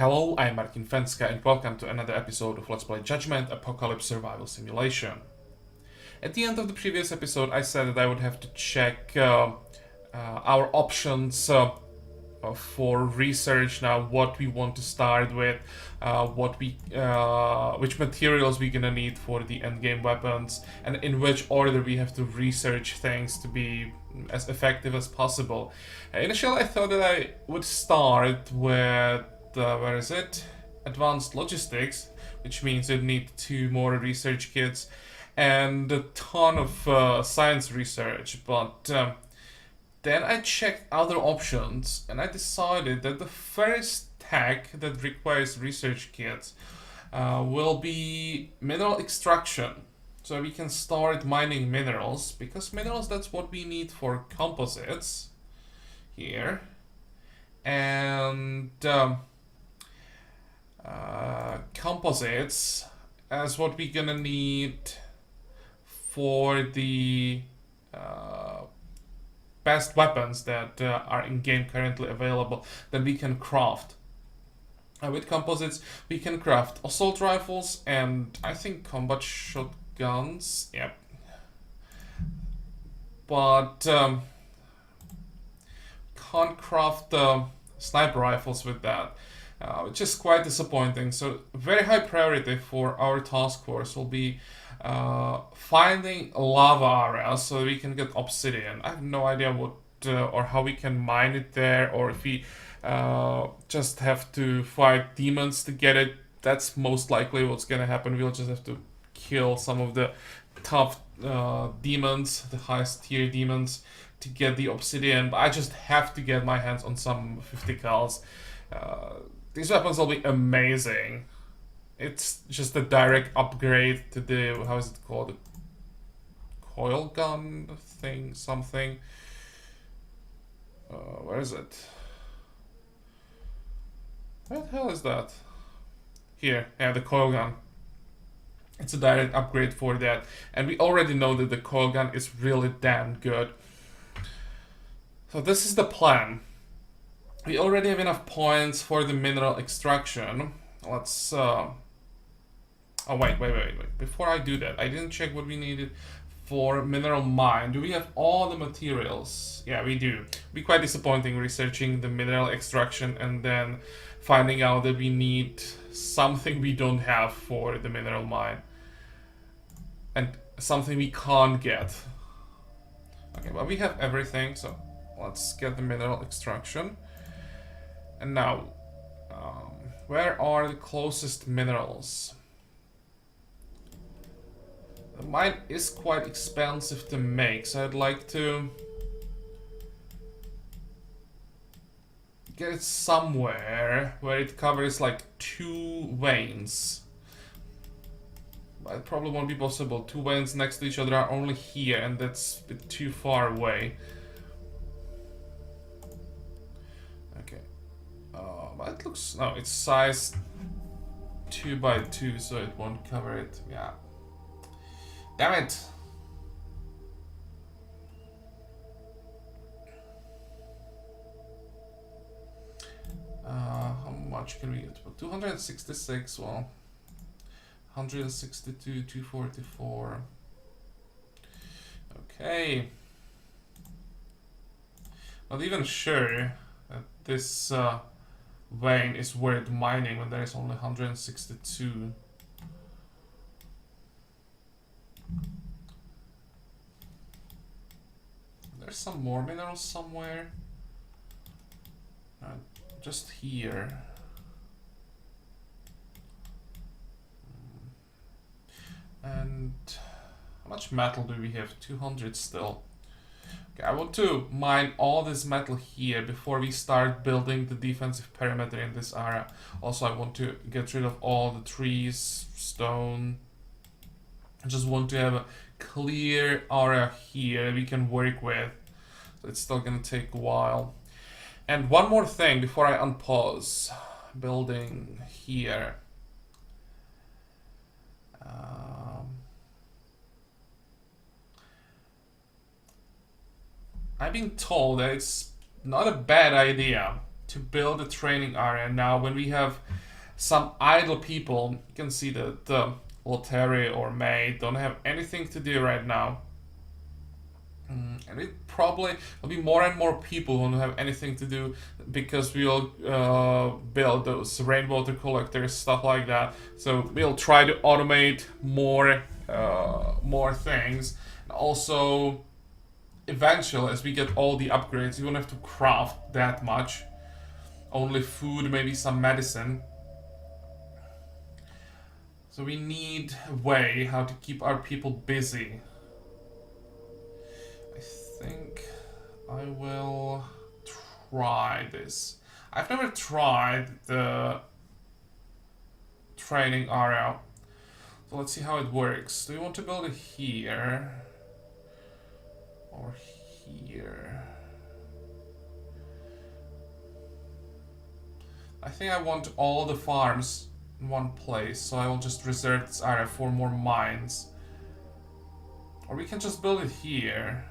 Hello, I'm Martin Fencka and welcome to another episode of Let's Play Judgement Apocalypse Survival Simulation. At the end of the previous episode I said that I would have to check our options for research now, what we want to start with, which materials we're gonna need for the endgame weapons, and in which order we have to research things to be as effective as possible. Initially I thought that I would start with where is it? Advanced logistics, which means you need 2 more research kits and a ton of science research, but then I checked other options and I decided that the first tech that requires research kits will be mineral extraction. So we can start mining minerals, because minerals, that's what we need for composites here. And composites as what we're gonna need for the best weapons that are in game currently available that we can craft. With composites we can craft assault rifles and I think combat shotguns, yep. But can't craft sniper rifles with that, which is quite disappointing. So very high priority for our task force will be finding lava areas so we can get obsidian. I have no idea what or how we can mine it there, or if we just have to fight demons to get it. That's most likely what's gonna happen. We'll just have to kill some of the tough demons, the highest tier demons, to get the obsidian. But I just have to get my hands on some 50 cals. These weapons will be amazing. It's just a direct upgrade to the, how is it called? The coil gun thing, something. Where is it? What the hell is that? Here, yeah, the coil gun. It's a direct upgrade for that. And we already know that the coil gun is really damn good. So this is the plan. We already have enough points for the mineral extraction. Let's oh wait. Before I do that, I didn't check what we needed for mineral mine. Do we have all the materials? Yeah, we do. It'd be quite disappointing researching the mineral extraction and then finding out that we need something we don't have for the mineral mine. And something we can't get. Okay, well we have everything, so let's get the mineral extraction. And now, where are the closest minerals? The mine is quite expensive to make, so I'd like to get it somewhere where it covers like 2 veins. But it probably won't be possible. 2 veins next to each other are only here, and that's a bit too far away. Okay. But it looks... no, it's size 2 by 2, so it won't cover it. Yeah. Damn it! How much can we get? 266, well... 162, 244. Okay. Not even sure that this vein is worth mining when there is only 162. There's some more minerals somewhere. Just here. And how much metal do we have? 200 still. Okay, I want to mine all this metal here before we start building the defensive perimeter in this area. Also, I want to get rid of all the trees, stone. I just want to have a clear area here we can work with. So it's still gonna take a while. And one more thing before I unpause. Building here. I've been told that it's not a bad idea to build a training area now when we have some idle people. You can see that Loteri or May don't have anything to do right now. And it probably will be more and more people who don't have anything to do because we'll build those rainwater collectors, stuff like that. So we'll try to automate more things. And also, eventually, as we get all the upgrades, you won't have to craft that much. Only food, maybe some medicine. So we need a way how to keep our people busy. I think I will try this. I've never tried the training area. So let's see how it works. Do you want to build it here? Or here? I think I want all the farms in one place, so I will just reserve this area for more mines. Or we can just build it here.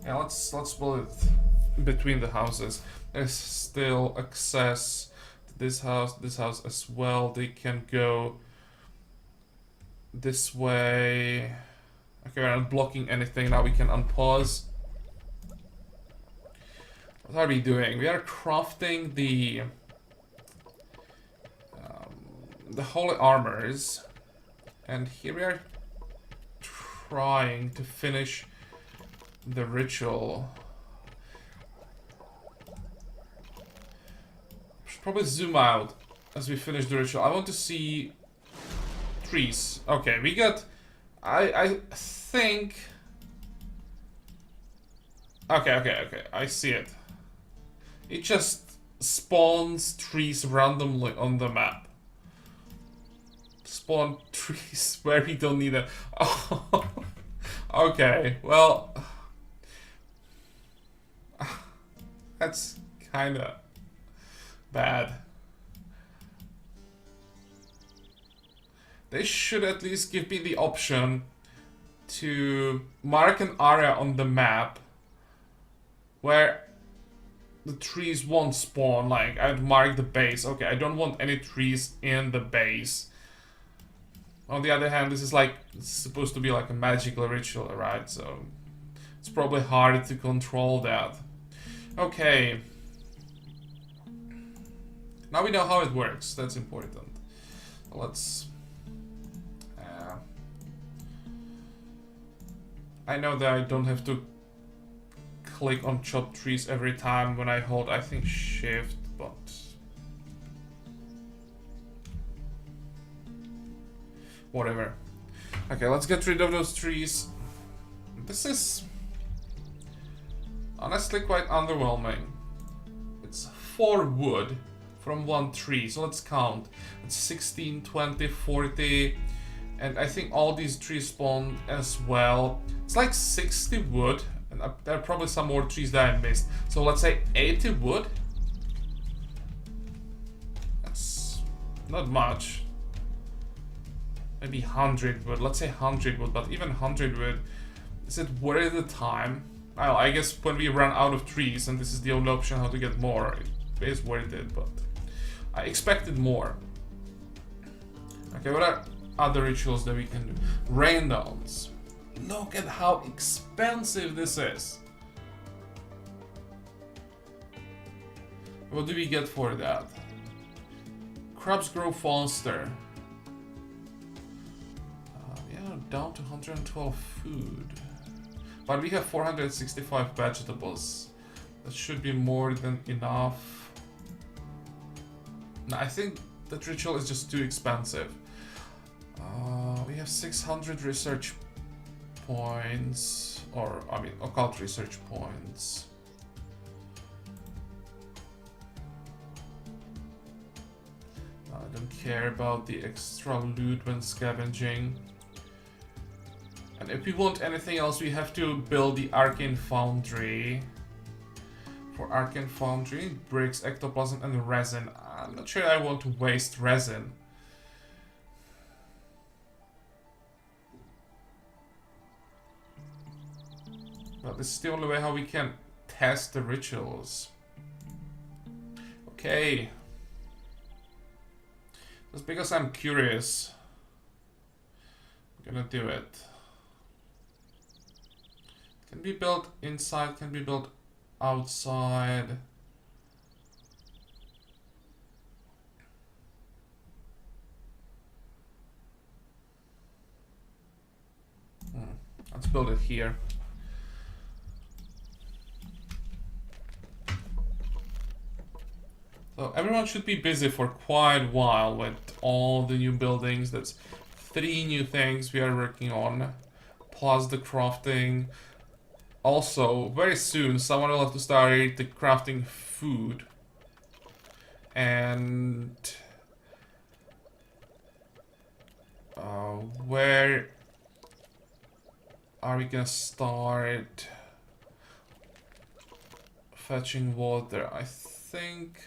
Yeah, let's build it between the houses. There's still access to this house as well. They can go this way. Okay, we're not blocking anything. Now we can unpause. What are we doing? We are crafting the holy armors, and here we are trying to finish the ritual. Should probably zoom out as we finish the ritual. I want to see trees. Okay, we got. I think. Okay. I see it. It just spawns trees randomly on the map. Spawn trees where we don't need them. Oh, okay, well, that's kind of bad. They should at least give me the option to mark an area on the map where the trees won't spawn. Like, I'd mark the base. Okay, I don't want any trees in the base. On the other hand, this is like, it's supposed to be like a magical ritual, right? So it's probably hard to control that. Okay. Now we know how it works. That's important. Let's... I know that I don't have to click on chop trees every time when I hold, I think, shift, but... whatever. Okay, let's get rid of those trees. This is honestly quite underwhelming. It's 4 wood from 1 tree, so let's count. It's 16, 20, 40, and I think all these trees spawn as well. It's like 60 wood, and there are probably some more trees that I missed. So let's say 80 wood. That's not much. Maybe 100 wood. Let's say 100 wood, but even 100 wood, is it worth the time? Well, I guess when we run out of trees and this is the only option how to get more, it is worth it, but I expected more. Okay, what are other rituals that we can do? Rain dance. Look at how expensive this is. What do we get for that? Crops grow faster. Yeah, down to 112 food. But we have 465 vegetables. That should be more than enough. No, I think that ritual is just too expensive. We have 600 research points, or I mean occult research points. I don't care about the extra loot when scavenging. And if we want anything else, we have to build the Arcane Foundry. For Arcane Foundry, bricks, ectoplasm, and resin. I'm not sure I want to waste resin. Well, this is the only way how we can test the rituals. Okay. Just because I'm curious, I'm gonna do it. Can be built inside, can be built outside. Let's build it here. So everyone should be busy for quite a while with all the new buildings. That's 3 new things we are working on, plus the crafting. Also, very soon, someone will have to start the crafting food. And where are we gonna start fetching water? I think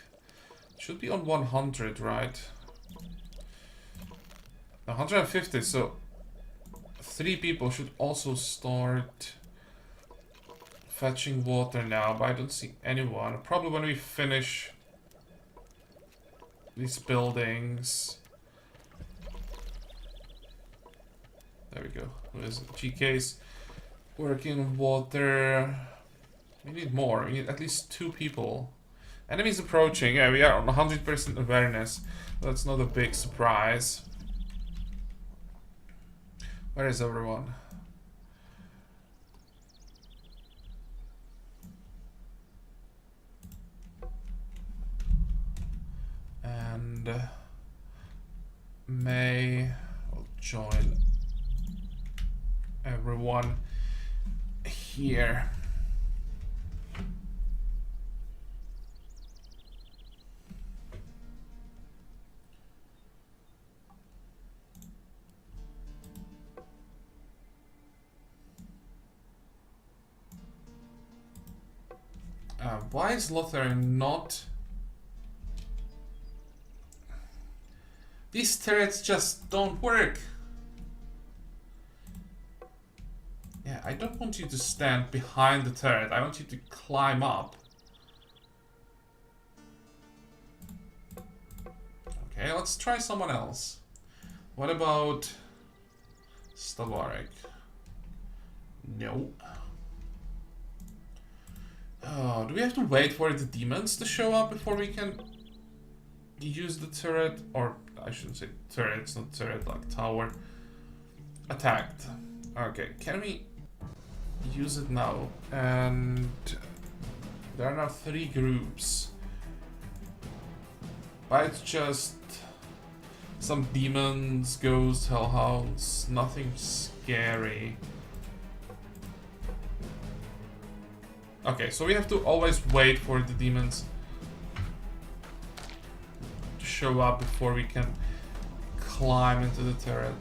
it should be on 100, right? 150, so 3 people should also start fetching water now, but I don't see anyone. Probably when we finish these buildings. There we go. There's GK's working on water. We need more. We need at least 2 people. Enemies approaching. Yeah, we are on 100% awareness. That's not a big surprise. Where is everyone? And May will join everyone here. Why is Lothar not... These turrets just don't work. Yeah, I don't want you to stand behind the turret. I want you to climb up. Okay, let's try someone else. What about Stavarek? No. Oh, do we have to wait for the demons to show up before we can use the turret? Or, I shouldn't say turret, it's not turret, like tower. Attacked. Okay, can we use it now? And there are now 3 groups. But it's just some demons, ghosts, hellhounds, nothing scary. Okay, so we have to always wait for the demons to show up before we can climb into the turret.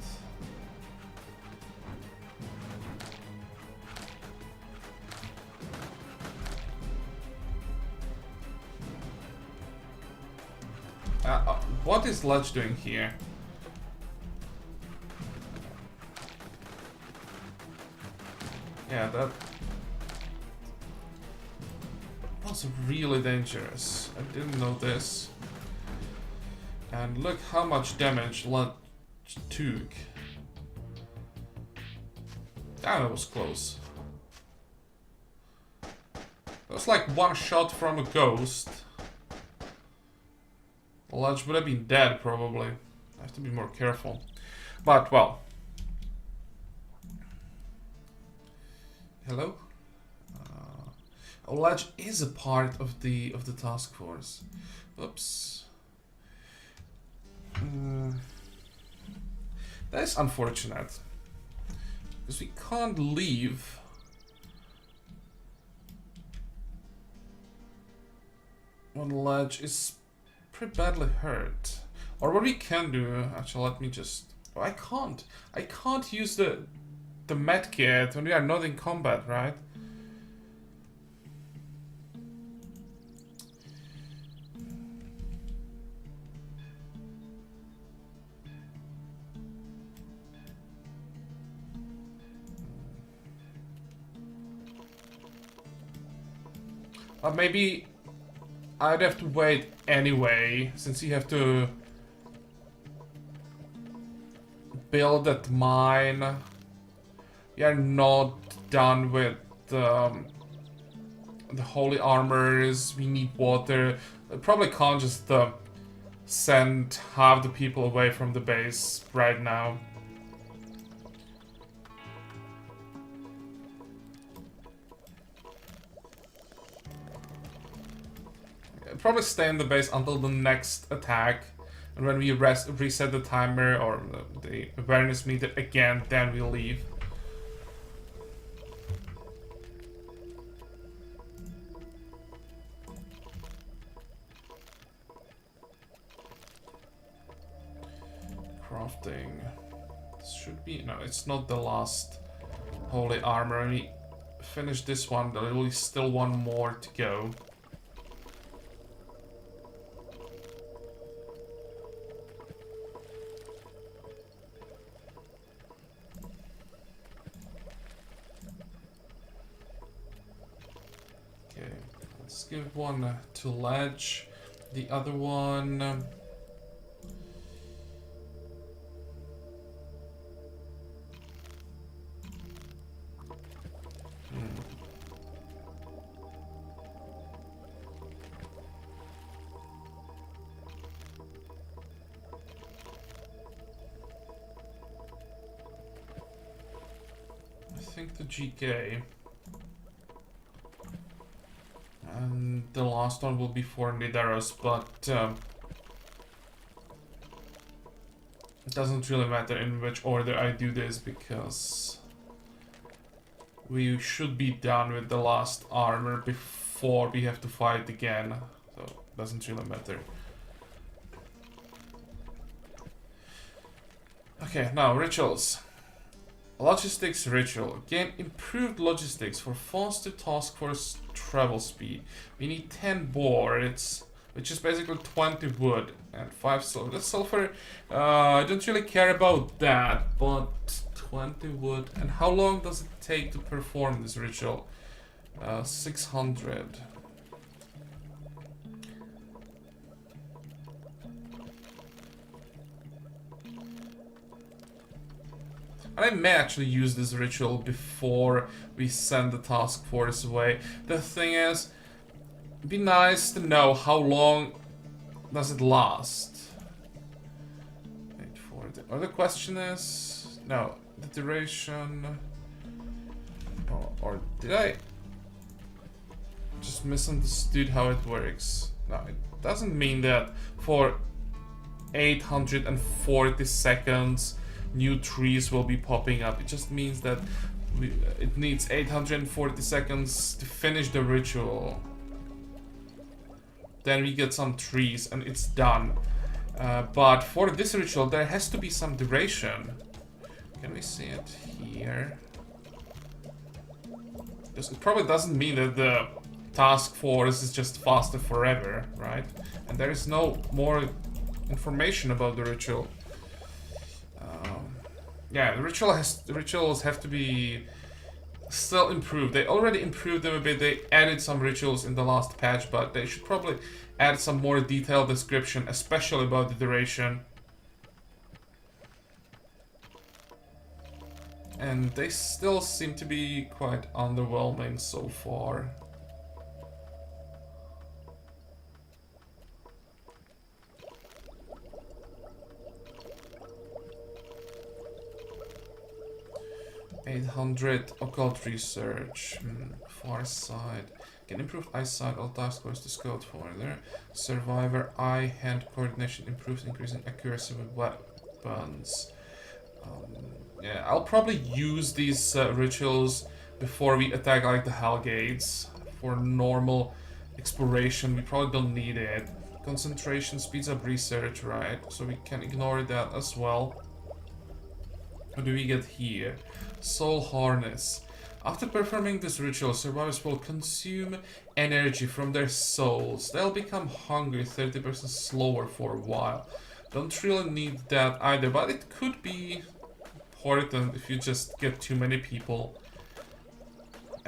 What is Ledge doing here? Yeah, that was really dangerous. I didn't know this. And look how much damage Ledge took. That was close. That was like one shot from a ghost. Ledge would have been dead, probably. I have to be more careful. But, well. Hello? Ledge is a part of the task force. Oops. That is unfortunate. Because we can't leave. When Ledge is pretty badly hurt. Or what we can do, actually, let me just... Oh, I can't use the medkit when we are not in combat, right? Maybe I'd have to wait anyway, since you have to build that mine. We are not done with the holy armors. We need water. I probably can't just send half the people away from the base right now. I'll probably stay in the base until the next attack. And when we reset the timer or the awareness meter again, then we'll leave. Crafting. This should be... No, it's not the last holy armor. When we finish this one, there will be still one more to go. Okay, let's give one to Ledge. The other one... I think the GK. And the last one will be for Nidaros, but it doesn't really matter in which order I do this because we should be done with the last armor before we have to fight again, so it doesn't really matter. Okay, now rituals. Logistics ritual. Gain improved logistics for faster task force travel speed. We need 10 boards, which is basically 20 wood and 5 silver. The sulfur, I don't really care about that, but 20 wood. And how long does it take to perform this ritual? 600. I may actually use this ritual before we send the task force away. The thing is, it'd be nice to know how long does it last. Wait for it. Or the question is, no, the duration. Or did I just misunderstood how it works? No, it doesn't mean that for 840 seconds new trees will be popping up. It just means that it needs 840 seconds to finish the ritual. Then we get some trees and it's done. But for this ritual there has to be some duration. Can we see it here? It probably doesn't mean that the task force is just faster forever, right? And there is no more information about the ritual. Yeah, the rituals have to be still improved. They already improved them a bit. They added some rituals in the last patch, but they should probably add some more detailed description, especially about the duration. And they still seem to be quite underwhelming so far. $800 occult research. Far side. Can improve eyesight. All task force to scout further. Survivor eye-hand coordination improves, increasing accuracy with weapons. Yeah, I'll probably use these rituals before we attack like the Hellgates. For normal exploration, we probably don't need it. Concentration speeds up research, right? So we can ignore that as well. What do we get here? Soul Harness. After performing this ritual, survivors will consume energy from their souls. They'll become hungry 30% slower for a while. Don't really need that either, but it could be important if you just get too many people.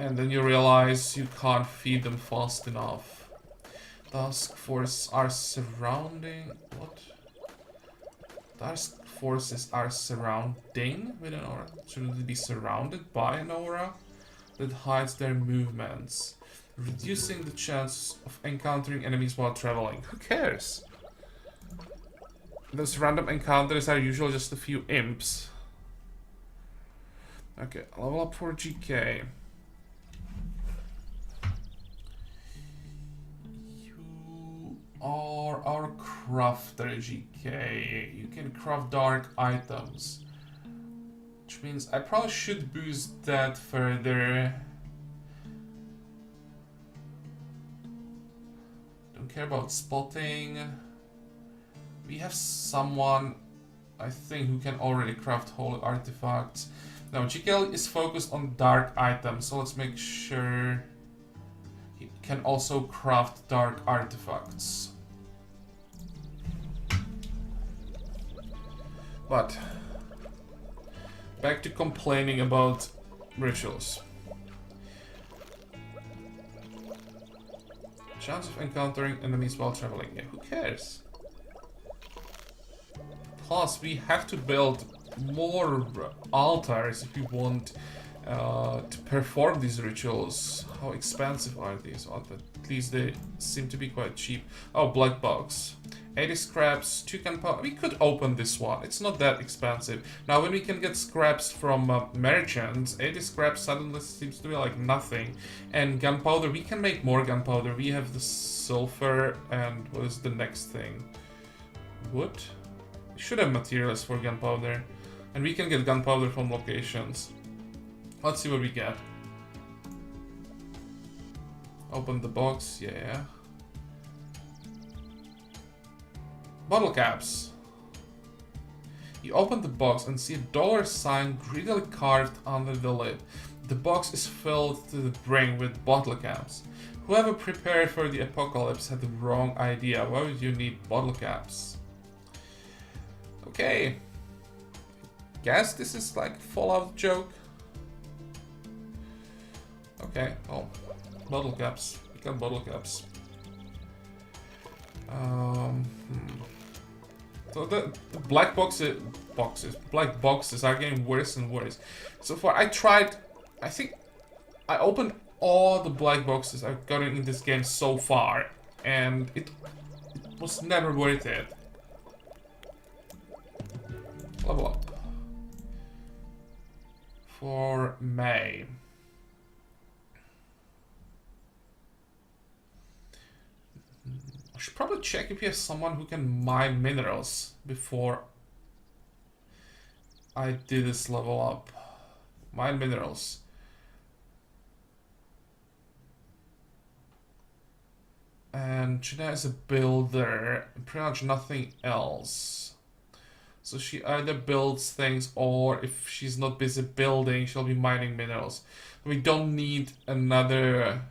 And then you realize you can't feed them fast enough. Task forces are surrounding... What? Task forces are surrounding with an aura. Shouldn't it be surrounded by an aura that hides their movements, reducing the chance of encountering enemies while traveling? Who cares? Those random encounters are usually just a few imps. Okay, level up for GK. You are our crafter, GK. You can craft dark items. Which means I probably should boost that further. Don't care about spotting. We have someone, I think, who can already craft holy artifacts. Now, GK is focused on dark items, so let's make sure he can also craft dark artifacts. But back to complaining about rituals. Chance of encountering enemies while traveling. Yeah, who cares? Plus, we have to build more altars if we want to perform these rituals. How expensive are these? Well, at least they seem to be quite cheap. Oh, black box. 80 scraps, 2 gunpowder. We could open this one. It's not that expensive. Now, when we can get scraps from merchants, 80 scraps suddenly seems to be like nothing. And gunpowder, we can make more gunpowder. We have the sulfur and what is the next thing? Wood? We should have materials for gunpowder. And we can get gunpowder from locations. Let's see what we get. Open the box, yeah. Bottle caps. You open the box and see a $sign greedily carved under the lid. The box is filled to the brim with bottle caps. Whoever prepared for the apocalypse had the wrong idea. Why would you need bottle caps? Okay. Guess this is like a Fallout joke. Okay, well, bottle caps. We got bottle caps. So the black black boxes are getting worse and worse. So far, I think I opened all the black boxes I've gotten in this game so far, and it was never worth it. Level up. For May. I should probably check if you have someone who can mine minerals before I do this level up. Mine minerals. And Gina is a builder, pretty much nothing else. So she either builds things, or if she's not busy building, she'll be mining minerals. We don't need another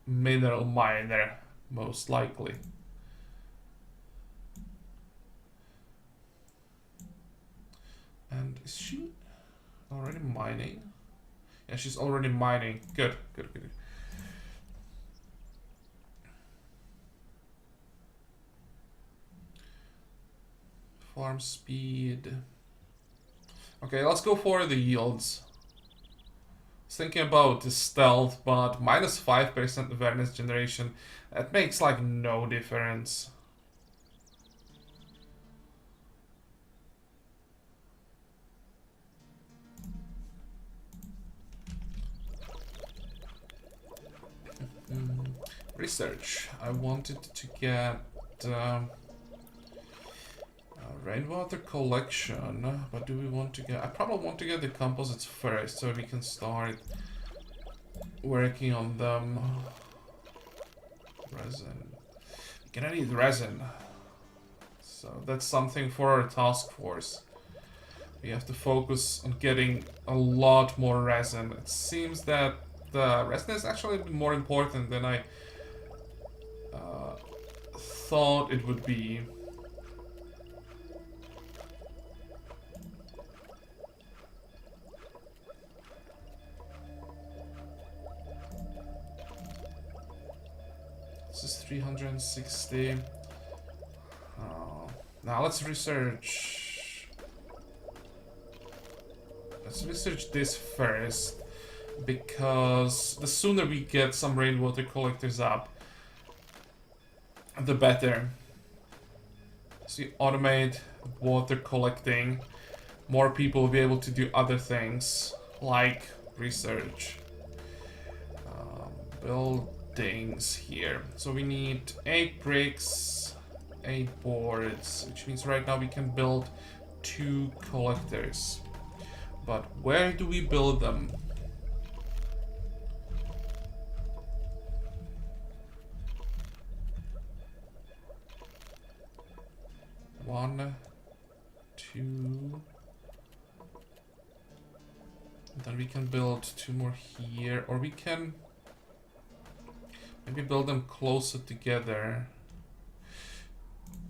mineral miner, most likely. And is she already mining? Yeah, she's already mining. Good, good, good. Farm speed. Okay, let's go for the yields. I was thinking about the stealth, but minus 5% awareness generation. That makes like no difference. Research. I wanted to get rainwater collection, but do we want to get... I probably want to get the composites first, so we can start working on them. Resin. We're gonna need resin. So that's something for our task force. We have to focus on getting a lot more resin. It seems that the resin is actually more important than I thought it would be. 360. Now let's research. Let's research this first, because the sooner we get some rainwater collectors up, the better. So you automate water collecting, more people will be able to do other things like research. Buildings here. So we need 8 bricks, 8 boards, which means right now we can build 2 collectors. But where do we build them? One, 2. Then we can build 2 more here, or we can maybe build them closer together.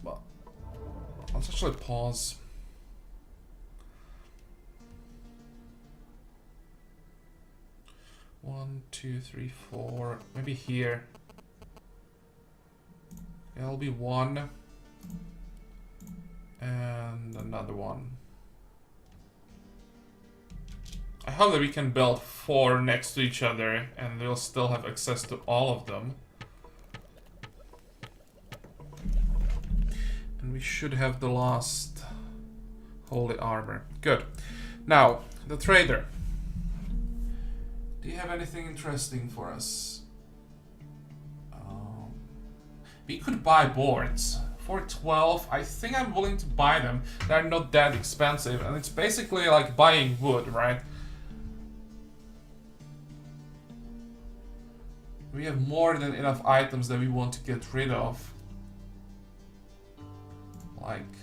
Well, let's actually pause. One, 2, 3, 4. Maybe here. It'll be 1 and another one. I hope that we can build 4 next to each other and we'll still have access to all of them. And we should have the last holy armor. Good. Now, the trader. Do you have anything interesting for us? We could buy boards. For 12, I think I'm willing to buy them. They're not that expensive, and it's basically like buying wood, right? We have more than enough items that we want to get rid of. Like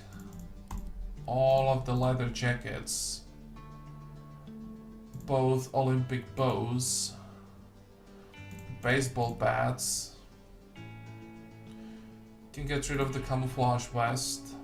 all of the leather jackets, both Olympic bows, baseball bats. Can get rid of the camouflage vest.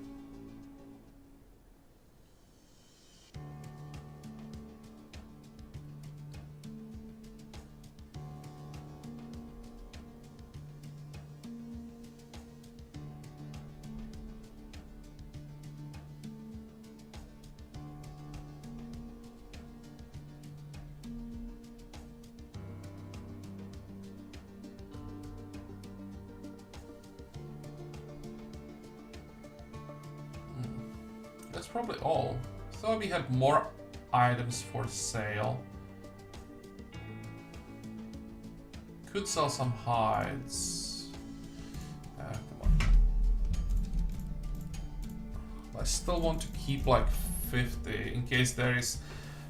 That's probably all. Thought we had more items for sale. Could sell some hides. Come on. I still want to keep like 50 in case there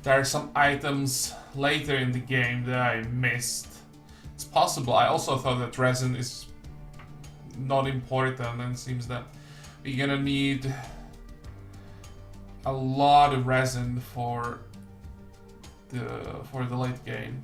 are some items later in the game that I missed. It's possible. I also thought that resin is not important, and it seems that we're gonna need a lot of resin for the late game.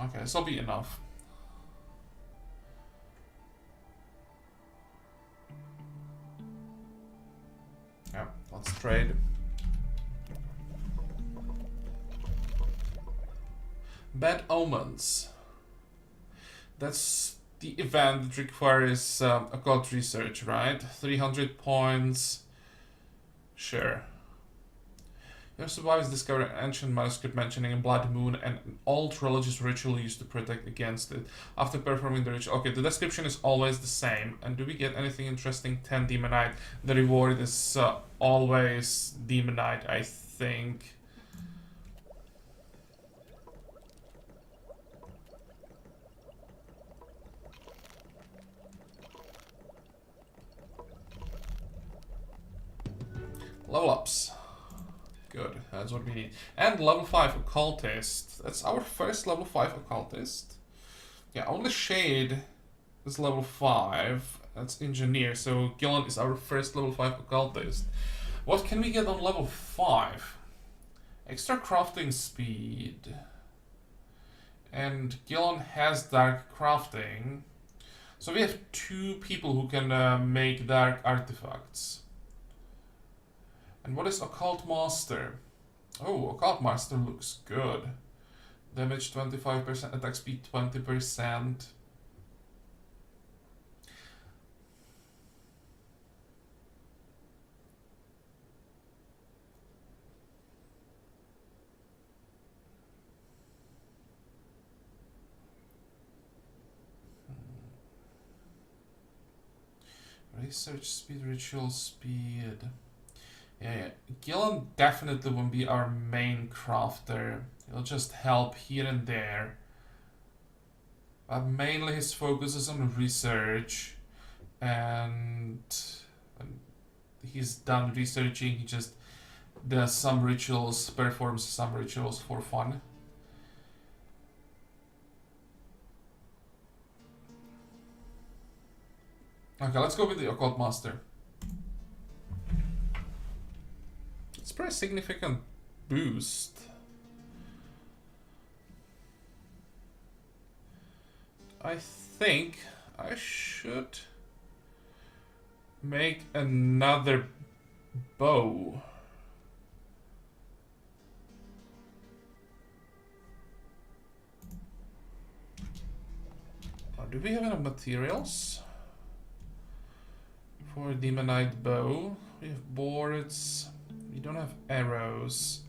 Okay, this will be enough. Yeah, let's trade. Bad Omens. That's the event that requires occult research, right? 300 points. Sure. Your survivors discovered an ancient manuscript mentioning a blood moon and an old religious ritual used to protect against it. After performing the ritual... Okay, the description is always the same. And do we get anything interesting? 10 Demonite. The reward is always Demonite, I think. Level ups. Good, that's what we need. And level 5 occultist. That's our first level 5 occultist. Yeah, only Shade is level 5. That's engineer. So Gillen is our first level 5 occultist. What can we get on level 5? Extra crafting speed. And Gillen has dark crafting. So we have 2 people who can make dark artifacts. And what is Occult Master? Oh, Occult Master looks good. Damage 25%, attack speed 20%. Research speed, ritual speed. Yeah. Gillen definitely won't be our main crafter. He'll just help here and there. But mainly his focus is on research. And when he's done researching, he just does some rituals, performs some rituals for fun. Okay, let's go with the Occult Master. It's a pretty significant boost. I think I should make another bow. Do we have enough materials for a demonite bow? We have boards. We don't have arrows.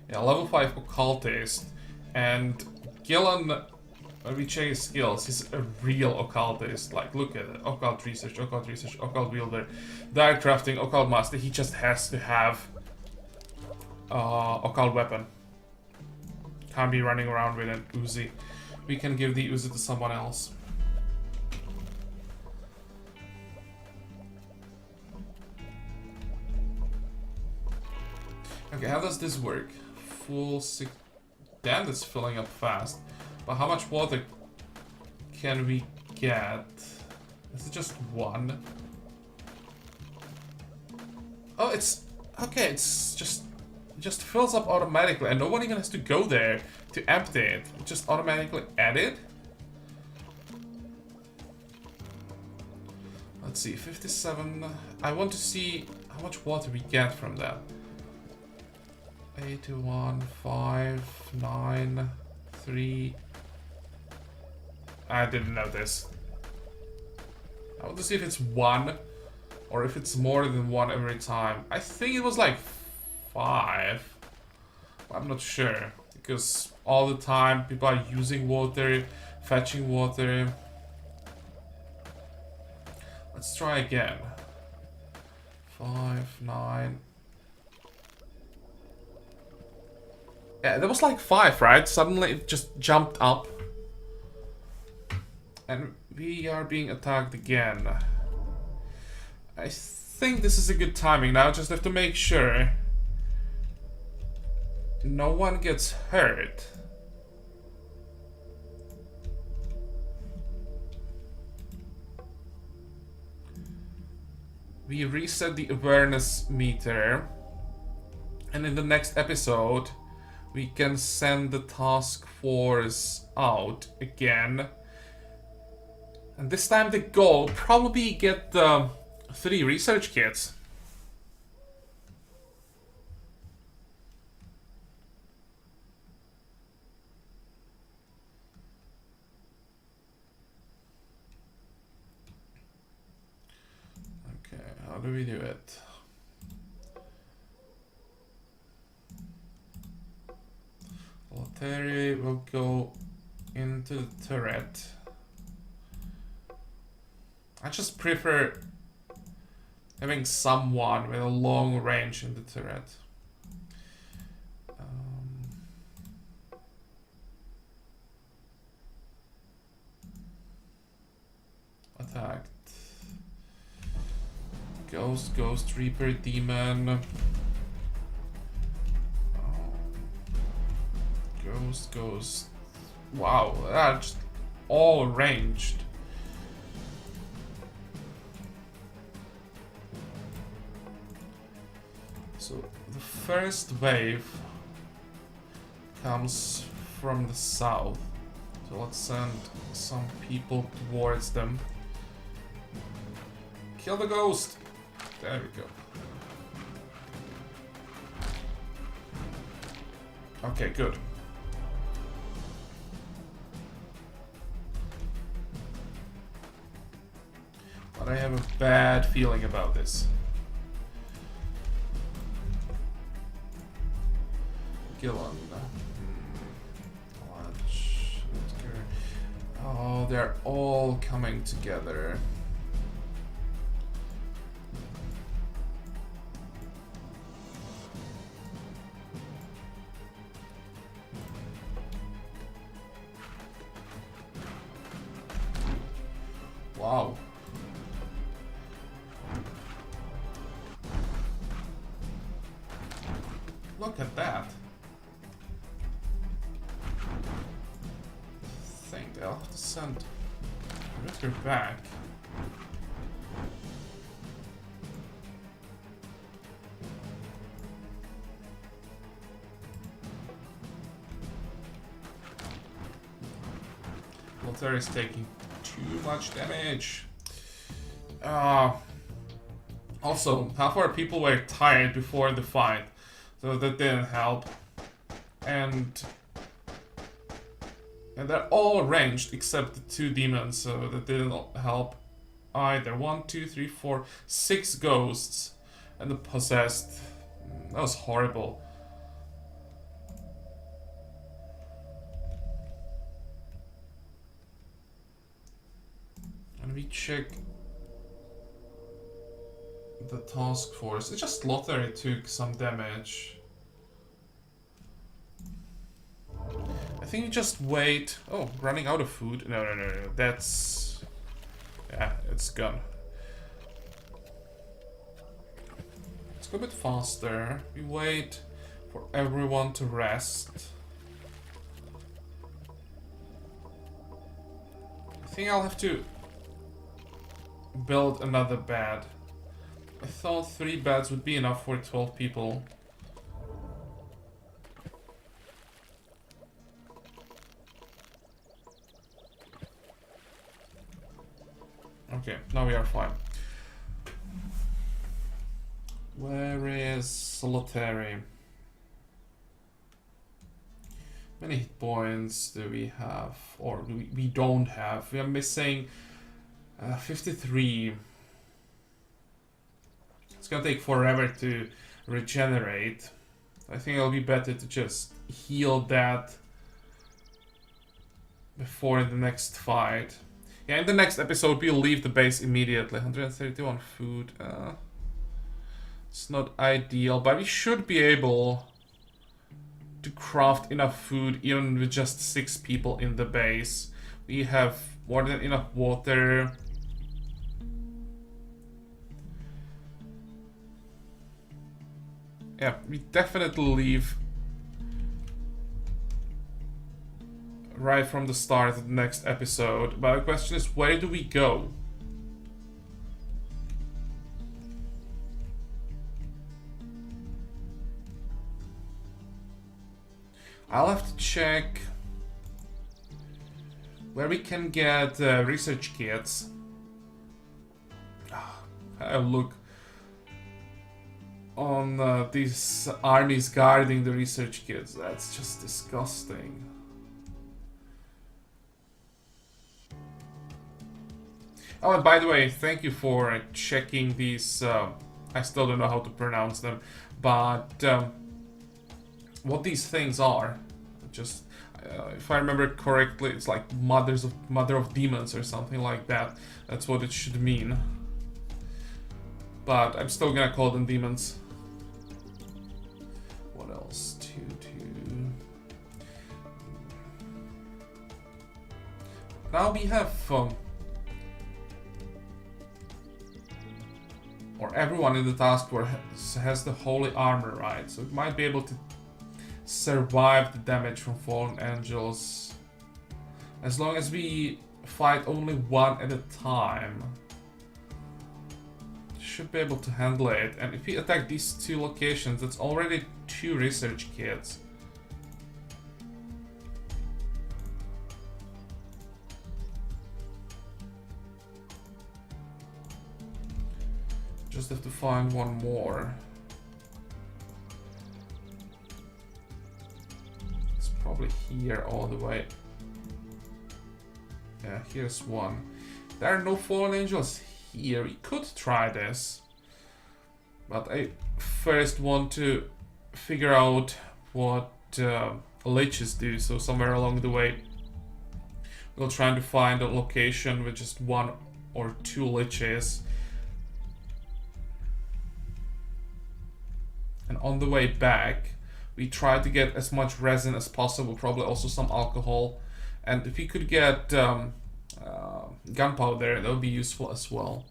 Yeah, level 5 occultist. And Gillen, when we check his skills, he's a real occultist. Like, look at it. Occult research, occult wielder, dark crafting, occult master. He just has to have occult weapon. Can't be running around with an Uzi. We can give the Uzi to someone else. Okay, how does this work? Full 6... Damn, that's filling up fast. But how much water can we get? Is it just 1? Oh, it's... Okay, it's just fills up automatically, and no one even has to go there to empty it. It just automatically added. Let's see, 57. I want to see how much water we get from that. 81, 5, 9, 3. I didn't know this. I want to see if it's 1 or if it's more than 1 every time. I think it was like 5. I'm not sure because all the time people are using water, fetching water. Let's try again. 5, 9. Yeah, there was like 5, right? Suddenly it just jumped up. And we are being attacked again. I think this is a good timing now. Just have to make sure no one gets hurt. We reset the awareness meter. And in the next episode, we can send the task force out again. And this time the goal, probably get the 3 research kits. Okay, how do we do it? Terry will go into the turret. I just prefer having someone with a long range in the turret. Attacked. Ghost, Reaper, Demon. Ghost. Wow, that's all ranged. So the first wave comes from the south. So let's send some people towards them. Kill the ghost! There we go. Okay, good. But I have a bad feeling about this. Gillen. Oh, they're all coming together. Wow. Look at that. I think they'll have to send Ritter back. Walter is taking too much damage. Also, half our people were tired before the fight, so that didn't help. And they're all ranged except the 2 demons, so that didn't help either. 1, 2, 3, 4, 6 ghosts and the possessed. That was horrible. And we check the task force. It's just Lottery took some damage. I think you just wait. Oh, running out of food. No. That's... yeah, it's gone. Let's go a bit faster. We wait for everyone to rest. I think I'll have to build another bed. I thought 3 beds would be enough for 12 people. Okay, now we are fine. Where is Solitary? How many hit points do we have? Or do we don't have? We are missing 53. It's gonna take forever to regenerate. I think it'll be better to just heal that before the next fight. Yeah, in the next episode we'll leave the base immediately. 131 food. It's not ideal, but we should be able to craft enough food even with just 6 people in the base. We have more than enough water. Yeah, we definitely leave right from the start of the next episode. But the question is, where do we go? I'll have to check where we can get research kits. I'll look on these armies guarding the research kits. That's just disgusting. Oh, and by the way, thank you for checking these. I still don't know how to pronounce them, but what these things are. Just if I remember correctly, it's like mother of demons or something like that. That's what it should mean. But I'm still gonna call them demons. What else to do? Now we have or everyone in the task force has the holy armor, right? So it might be able to survive the damage from fallen angels as long as we fight only one at a time. should be able to handle it. And if we attack these 2 locations, that's already 2 research kits. Just have to find one more. It's probably here all the way. Yeah, here's one. There are no fallen angels here. We could try this. But I first want to figure out what liches do. So somewhere along the way, we'll try to find a location with just 1 or 2 liches. And on the way back, we try to get as much resin as possible, probably also some alcohol. And if we could get gunpowder, that would be useful as well.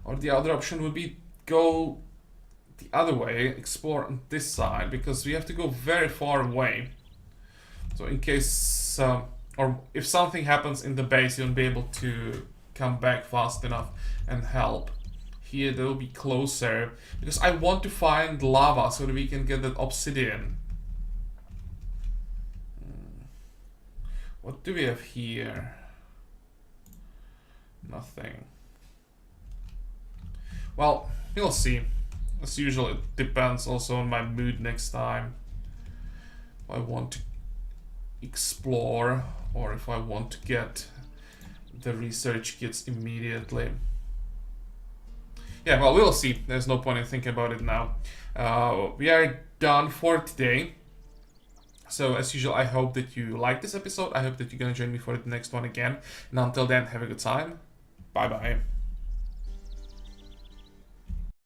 Or the other option would be go the other way, explore on this side, because we have to go very far away. So in case, or if something happens in the base, you won't be able to come back fast enough and help. Here they'll be closer, because I want to find lava so that we can get that obsidian. What do we have here? Nothing. Well, we'll see. As usual, it depends also on my mood next time. If I want to explore, or if I want to get the research kits immediately. Yeah, well, we'll see. There's no point in thinking about it now. We are done for today. So, as usual, I hope that you liked this episode. I hope that you're gonna join me for the next one again. And until then, have a good time. Bye-bye.